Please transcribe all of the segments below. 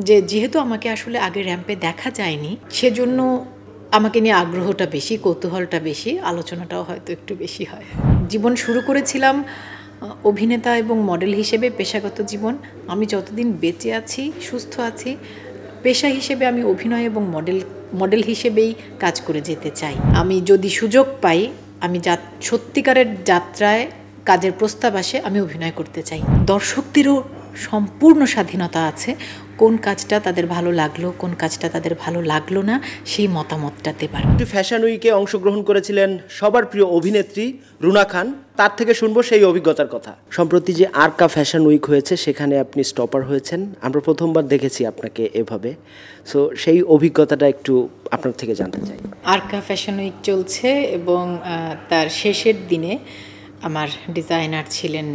যে যেহেতু আমাকে আসলে আগে র্যাম্পে দেখা যায়নি, সেজন্য আমাকে নিয়ে আগ্রহটা বেশি, কৌতূহলটা বেশি, আলোচনাটাও হয়তো একটু বেশি হয়। জীবন শুরু করেছিলাম অভিনেতা এবং মডেল হিসেবে, পেশাগত জীবন। আমি যতদিন বেঁচে আছি, সুস্থ আছি, পেশা হিসেবে আমি অভিনয় এবং মডেল হিসেবেই কাজ করে যেতে চাই। আমি যদি সুযোগ পাই, আমি সত্যিকারের যাত্রায় কাজের প্রস্তাব আসে, আমি অভিনয় করতে চাই। দর্শকদেরও সম্পূর্ণ স্বাধীনতা আছে কোন কাজটা তাদের ভালো লাগলো, কোন কাজটা তাদের ভালো লাগলো না, সেই মতামতটা দেবার। ফ্যাশন উইকে অংশগ্রহণ করেছিলেন সবার প্রিয় অভিনেত্রী রুনা খান, তার থেকে শুনবো সেই অভিজ্ঞতার কথা। সম্প্রতি যে আরকা ফ্যাশন উইক হয়েছে সেখানে আপনি স্টপার হয়েছেন, আমরা প্রথমবার দেখেছি আপনাকে এভাবে। সো সেই অভিজ্ঞতাটা একটু আপনার থেকে জানতে চাই। আরকা ফ্যাশন উইক চলছে এবং তার শেষের দিনে আমার ডিজাইনার ছিলেন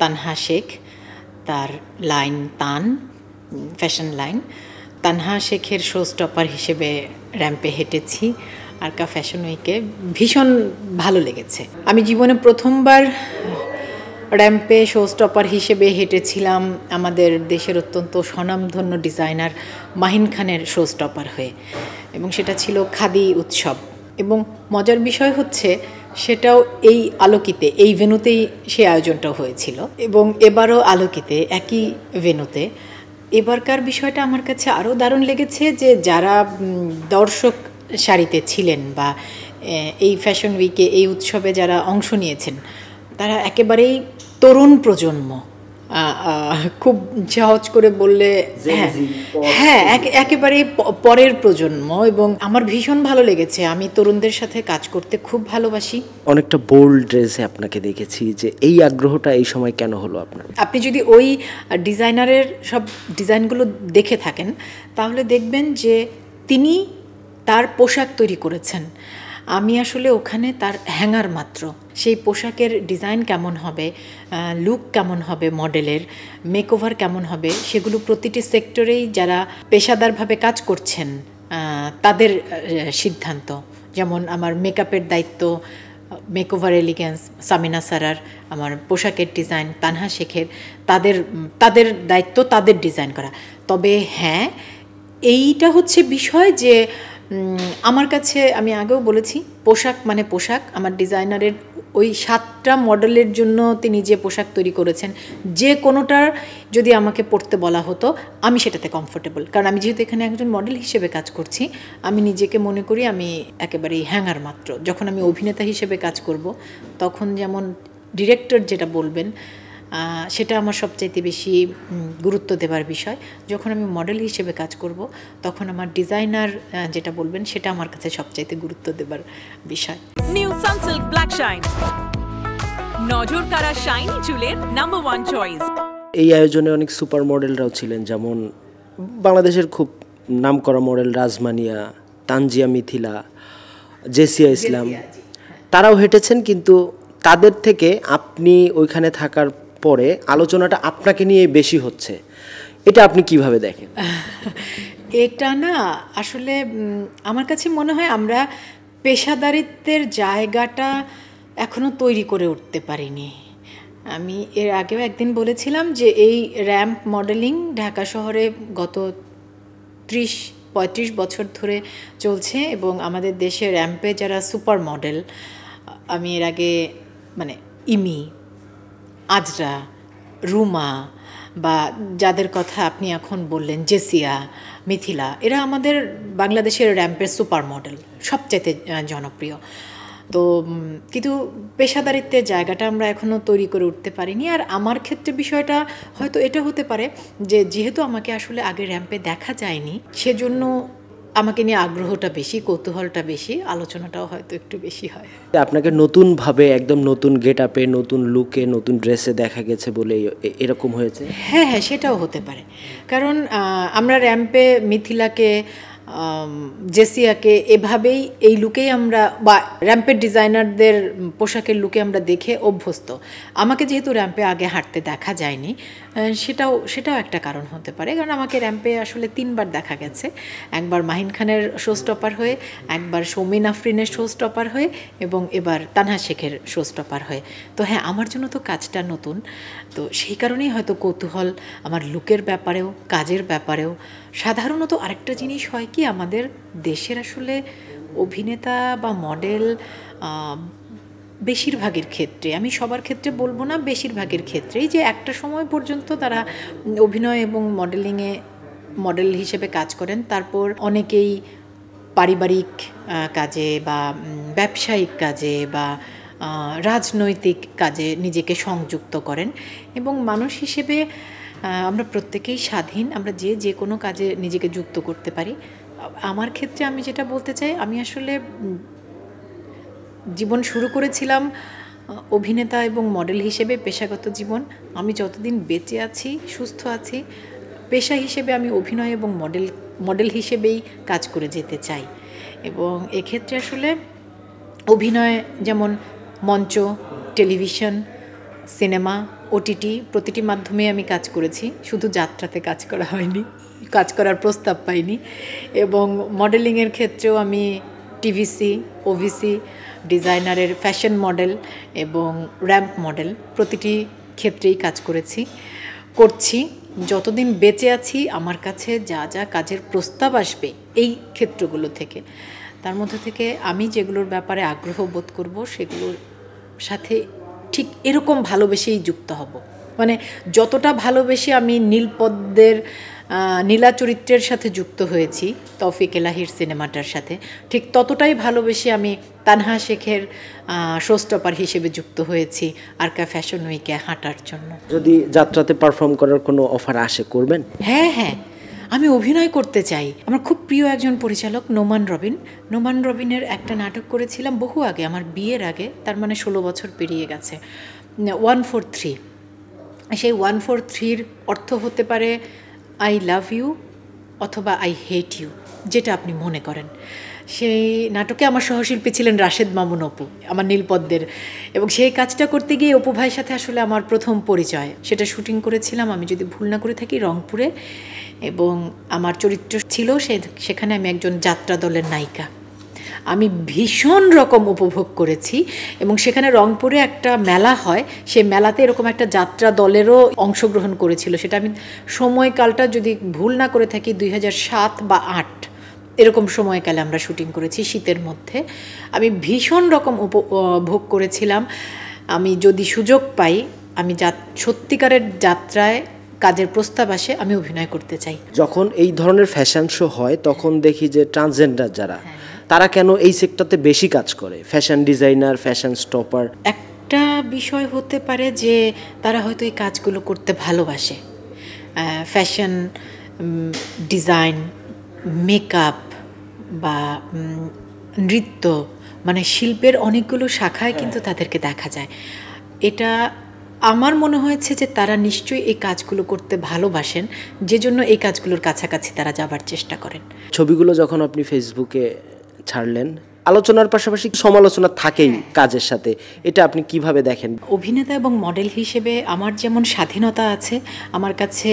তানহা শেখ, তার লাইন তান ফ্যাশন লাইন। তানহা শেখের শো স্টপার হিসেবে র্যাম্পে হেঁটেছি আরকা ফ্যাশন উইকে। ভীষণ ভালো লেগেছে। আমি জীবনে প্রথমবার র্যাম্পে শো স্টপার হিসেবে হেঁটেছিলাম আমাদের দেশের অত্যন্ত স্বনামধন্য ডিজাইনার মাহিন খানের শো স্টপার হয়ে, এবং সেটা ছিল খাদি উৎসব। এবং মজার বিষয় হচ্ছে সেটাও এই আলোকিতে, এই ভেন্যুতেই সে আয়োজনটা হয়েছিল, এবং এবারও আলোকিতে একই ভেন্যুতে। এবারকার বিষয়টা আমার কাছে আরও দারুণ লেগেছে যে যারা দর্শক সারিতে ছিলেন বা এই ফ্যাশন উইকে, এই উৎসবে যারা অংশ নিয়েছেন, তারা একেবারেই তরুণ প্রজন্ম। খুব সহজ করে বললে হ্যাঁ একেবারেই পরের প্রজন্ম, এবং আমার ভীষণ ভালো লেগেছে। আমি তরুণদের সাথে কাজ করতে খুব ভালোবাসি। অনেকটা বোল্ড ড্রেসে আপনাকে দেখেছি, যে এই আগ্রহটা এই সময় কেন হলো আপনার? আপনি যদি ওই ডিজাইনারের সব ডিজাইনগুলো দেখে থাকেন তাহলে দেখবেন যে তিনি তার পোশাক তৈরি করেছেন। আমি আসলে ওখানে তার হ্যাঙ্গার মাত্র। সেই পোশাকের ডিজাইন কেমন হবে, লুক কেমন হবে, মডেলের মেকওভার কেমন হবে, সেগুলো প্রতিটি সেক্টরেই যারা পেশাদারভাবে কাজ করছেন তাদের সিদ্ধান্ত। যেমন আমার মেকআপের দায়িত্ব মেকওভার এলিগেন্স সামিনা সারার, আমার পোশাকের ডিজাইন তানহা শেখের, তাদের দায়িত্ব তাদের ডিজাইন করা। তবে হ্যাঁ, এইটা হচ্ছে বিষয় যে আমার কাছে, আমি আগেও বলেছি, পোশাক মানে পোশাক। আমার ডিজাইনারের ওই 7টা মডেলের জন্য তিনি যে পোশাক তৈরি করেছেন, যে কোনোটার যদি আমাকে পরতে বলা হতো আমি সেটাতে কমফোর্টেবল। কারণ আমি যেহেতু এখানে একজন মডেল হিসেবে কাজ করছি, আমি নিজেকে মনে করি আমি একেবারেই হ্যাঙ্গার মাত্র। যখন আমি অভিনেতা হিসেবে কাজ করব, তখন যেমন ডিরেক্টর যেটা বলবেন সেটা আমার সবচাইতে বেশি গুরুত্ব দেবার বিষয়। যখন আমি মডেল হিসেবে কাজ করব, তখন আমার ডিজাইনার যেটা বলবেন সেটা আমার কাছে সবচাইতে গুরুত্ব দেবার বিষয়। নিউ সানসিল্ক ব্ল্যাক শাইন, নজর কাড়া শাইনি চুলের নাম্বার 1 চয়েস। এই আয়োজনে অনেক সুপার মডেলরাও ছিলেন, যেমন বাংলাদেশের খুব নামকরা মডেল রাজমানিয়া, তানজিয়া মিথিলা, জেসিয়া ইসলাম, তারাও হেঁটেছেন। কিন্তু তাদের থেকে আপনি ওইখানে থাকার পরে আলোচনাটা আপনাকে নিয়ে বেশি হচ্ছে, এটা আপনি কিভাবে দেখেন? এটা না আসলে আমার কাছে মনে হয় আমরা পেশাদারিত্বের জায়গাটা এখনো তৈরি করে উঠতে পারিনি। আমি এর আগেও একদিন বলেছিলাম যে এই র্যাম্প মডেলিং ঢাকা শহরে গত 30-35 বছর ধরে চলছে, এবং আমাদের দেশে র্যাম্পে যারা সুপার মডেল, আমি এর আগে মানে ইমি, আজরা, রুমা, বা যাদের কথা আপনি এখন বললেন জেসিয়া, মিথিলা, এরা আমাদের বাংলাদেশের র্যাম্পের সুপার মডেল, সবচাইতে জনপ্রিয়। তো কিন্তু পেশাদারিত্বের জায়গাটা আমরা এখনও তৈরি করে উঠতে পারিনি। আর আমার ক্ষেত্রে বিষয়টা হয়তো এটা হতে পারে যে যেহেতু আমাকে আসলে আগে র্যাম্পে দেখা যায়নি, সেজন্য আমাকে নিয়ে আগ্রহটা বেশি, কৌতূহলটা বেশি, আলোচনাটাও হয়তো একটু বেশি হয়। আপনাকে নতুনভাবে একদম নতুন গেট আপে, নতুন লুকে, নতুন ড্রেসে দেখা গেছে বলে এরকম হয়েছে? হ্যাঁ হ্যাঁ, সেটাও হতে পারে। কারণ আমরা র্যাম্পে মিথিলাকে, জেসিয়াকে এভাবেই, এই লুকেই আমরা, বা র্যাম্পের ডিজাইনারদের পোশাকের লুকে আমরা দেখে অভ্যস্ত। আমাকে যেহেতু র্যাম্পে আগে হাঁটতে দেখা যায়নি, সেটাও একটা কারণ হতে পারে, কারণ আমাকে র্যাম্পে আসলে 3বার দেখা গেছে। একবার মাহিন খানের শো স্টপার হয়ে, একবার সৌমিন আফরিনের শো স্টপার হয়ে, এবং এবার তানহা শেখের শো স্টপার হয়ে। তো হ্যাঁ, আমার জন্য তো কাজটা নতুন, তো সেই কারণেই হয়তো কৌতূহল আমার লুকের ব্যাপারেও, কাজের ব্যাপারেও। সাধারণত আরেকটা জিনিস হয় কি, আমাদের দেশের আসলে অভিনেতা বা মডেল বেশিরভাগের ক্ষেত্রে, আমি সবার ক্ষেত্রে বলবো না, বেশিরভাগের ক্ষেত্রেই যে একটা সময় পর্যন্ত তারা অভিনয় এবং মডেলিংয়ে মডেল হিসেবে কাজ করেন, তারপর অনেকেই পারিবারিক কাজে বা ব্যবসায়িক কাজে বা রাজনৈতিক কাজে নিজেকে সংযুক্ত করেন। এবং মানুষ হিসেবে আমরা প্রত্যেকেই স্বাধীন, আমরা যে কোনো কাজে নিজেকে যুক্ত করতে পারি। আমার ক্ষেত্রে আমি যেটা বলতে চাই, আমি আসলে জীবন শুরু করেছিলাম অভিনেতা এবং মডেল হিসেবে, পেশাগত জীবন। আমি যতদিন বেঁচে আছি, সুস্থ আছি, পেশা হিসেবে আমি অভিনয় এবং মডেল হিসেবেই কাজ করে যেতে চাই। এবং এক্ষেত্রে আসলে অভিনয় যেমন মঞ্চ, টেলিভিশন, সিনেমা, ওটিটি, প্রতিটি মাধ্যমে আমি কাজ করেছি, শুধু যাত্রাতে কাজ করা হয়নি, কাজ করার প্রস্তাব পাইনি। এবং মডেলিংয়ের ক্ষেত্রেও আমি টিভিসি, ওভিসি, ডিজাইনারের ফ্যাশন মডেল এবং র্যাম্প মডেল, প্রতিটি ক্ষেত্রেই কাজ করছি। যতদিন বেঁচে আছি আমার কাছে যা যা কাজের প্রস্তাব আসবে এই ক্ষেত্রগুলো থেকে, তার মধ্যে থেকে আমি যেগুলোর ব্যাপারে আগ্রহ বোধ করব সেগুলোর সাথে ঠিক এরকম ভালোবেসেই যুক্ত হব। মানে যতটা ভালোবেসে আমি নীলপদ্মের নীলা চরিত্রের সাথে যুক্ত হয়েছি তৌফিক এলাহির সিনেমাটার সাথে, ঠিক ততটাই ভালোবেসে আমি তানহা শেখের শোস্টপার হিসেবে যুক্ত হয়েছি আরকা ফ্যাশন উইকে হাঁটার জন্য। যদি যাত্রাতে পারফর্ম করার কোনো অফার আসে, করবেন? হ্যাঁ, আমি অভিনয় করতে চাই। আমার খুব প্রিয় একজন পরিচালক নোমান রবিনের একটা নাটক করেছিলাম বহু আগে, আমার বিয়ের আগে, তার মানে 16 বছর পেরিয়ে গেছে, 143। সেই 143-র অর্থ হতে পারে আই লাভ ইউ অথবা আই হেট ইউ, যেটা আপনি মনে করেন। সেই নাটকে আমার সহশিল্পী ছিলেন রাশেদ মামুন অপু, আমার নীলপদ্মের। এবং সেই কাজটা করতে গিয়ে অপু ভাইয়ের সাথে আসলে আমার প্রথম পরিচয়। সেটা শুটিং করেছিলাম, আমি যদি ভুল না করে থাকি, রংপুরে। এবং আমার চরিত্র ছিল সেখানে আমি একজন যাত্রা দলের নায়িকা। আমি ভীষণ রকম উপভোগ করেছি। এবং সেখানে রংপুরে একটা মেলা হয়, সেই মেলাতে এরকম একটা যাত্রা দলেরও অংশগ্রহণ করেছিল। সেটা আমি সময়কালটা যদি ভুল না করে থাকি 2007 বা 2008 এরকম সময়কালে আমরা শুটিং করেছি, শীতের মধ্যে। আমি ভীষণ রকম উপভোগ করেছিলাম। আমি যদি সুযোগ পাই, আমি সত্যিকারের যাত্রায় কাজের প্রস্তাব আসে, আমি অভিনয় করতে চাই। যখন এই ধরনের ফ্যাশন শো হয় তখন দেখি যে ট্রান্সজেন্ডার যারা, তারা কেন এই সেক্টরতে বেশি কাজ করে, ফ্যাশন ডিজাইনার, ফ্যাশন স্টপার? একটা বিষয় হতে পারে যে তারা হয়তো এই কাজগুলো করতে ভালোবাসে। ফ্যাশন ডিজাইন, মেকআপ বা নৃত্য, মানে শিল্পের অনেকগুলো শাখায় কিন্তু তাদেরকে দেখা যায়। এটা আমার মনে হয়েছে যে তারা নিশ্চয়ই এই কাজগুলো করতে ভালোবাসেন, যে জন্য এই কাজগুলোর কাছাকাছি তারা যাবার চেষ্টা করেন। ছবিগুলো যখন আপনি ফেসবুকে ছাড়লেন, আলোচনার পাশাপাশি সমালোচনা থাকেই কাজের সাথে, এটা আপনি কিভাবে দেখেন? অভিনেতা এবং মডেল হিসেবে আমার যেমন স্বাধীনতা আছে, আমার কাছে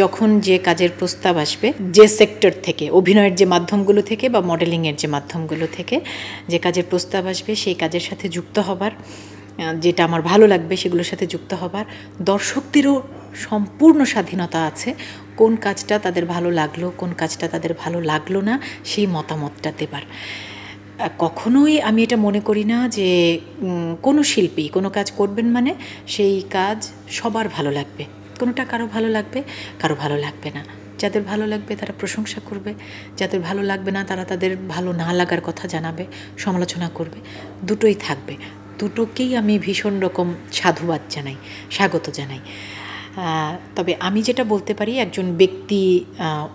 যখন যে কাজের প্রস্তাব আসবে, যে সেক্টর থেকে, অভিনয়ের যে মাধ্যমগুলো থেকে বা মডেলিংয়ের যে মাধ্যমগুলো থেকে যে কাজের প্রস্তাব আসবে, সেই কাজের সাথে যুক্ত হবার, যেটা আমার ভালো লাগবে সেগুলোর সাথে যুক্ত হবার, দর্শকদেরও সম্পূর্ণ স্বাধীনতা আছে কোন কাজটা তাদের ভালো লাগলো, কোন কাজটা তাদের ভালো লাগলো না, সেই মতামতটা দেবার। কখনোই আমি এটা মনে করি না যে কোনো শিল্পী কোনো কাজ করবেন মানে সেই কাজ সবার ভালো লাগবে। কোনোটা কারো ভালো লাগবে, কারো ভালো লাগবে না। যাদের ভালো লাগবে তারা প্রশংসা করবে, যাদের ভালো লাগবে না তারা তাদের ভালো না লাগার কথা জানাবে, সমালোচনা করবে। দুটোই থাকবে, দুটোকেই আমি ভীষণ রকম সাধুবাদ জানাই, স্বাগত জানাই। তবে আমি যেটা বলতে পারি একজন ব্যক্তি,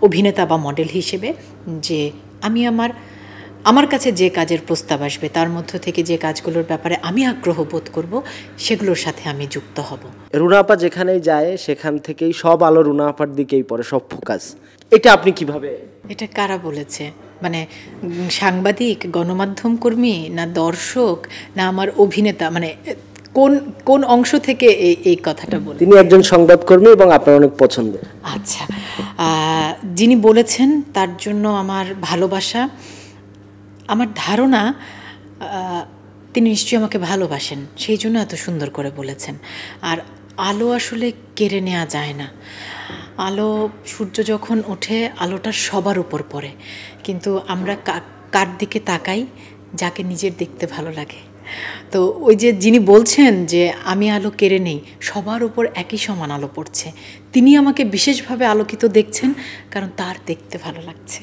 অভিনেতা বা মডেল হিসেবে, যে আমি আমার কাছে যে কাজের প্রস্তাব আসবে তার মধ্য থেকে যে কাজগুলোর ব্যাপারে আমি আগ্রহ বোধ করব সেগুলোর সাথে আমি যুক্ত হব। রুনা আপা যেখানেই যায় সেখান থেকেই সব আলো রুনা আপার দিকেই পড়ে, সব ফোকাস। এটা আপনি কিভাবে? এটা কারা বলেছে? মানে সাংবাদিক, গণমাধ্যম কর্মী, না দর্শক, না আমার অভিনেতা? মানে কোন কোন অংশ থেকে এই কথাটা বলেন? তিনি একজন সংবাদকর্মী এবং আপনার অনেক পছন্দ। আচ্ছা, যিনি বলেছেন তার জন্য আমার ভালোবাসা। আমার ধারণা তিনি নিশ্চয়ই আমাকে ভালোবাসেন, সেই জন্য এত সুন্দর করে বলেছেন। আর আলো আসলে কেড়ে নেওয়া যায় না। আলো, সূর্য যখন ওঠে আলোটা সবার উপর পড়ে, কিন্তু আমরা কার দিকে তাকাই? যাকে নিজের দেখতে ভালো লাগে। তো ওই যে যিনি বলছেন যে আমি আলো কেড়ে নেই, সবার উপর একই সমান আলো পড়ছে, তিনি আমাকে বিশেষভাবে আলোকিত দেখছেন, কারণ তার দেখতে ভালো লাগছে।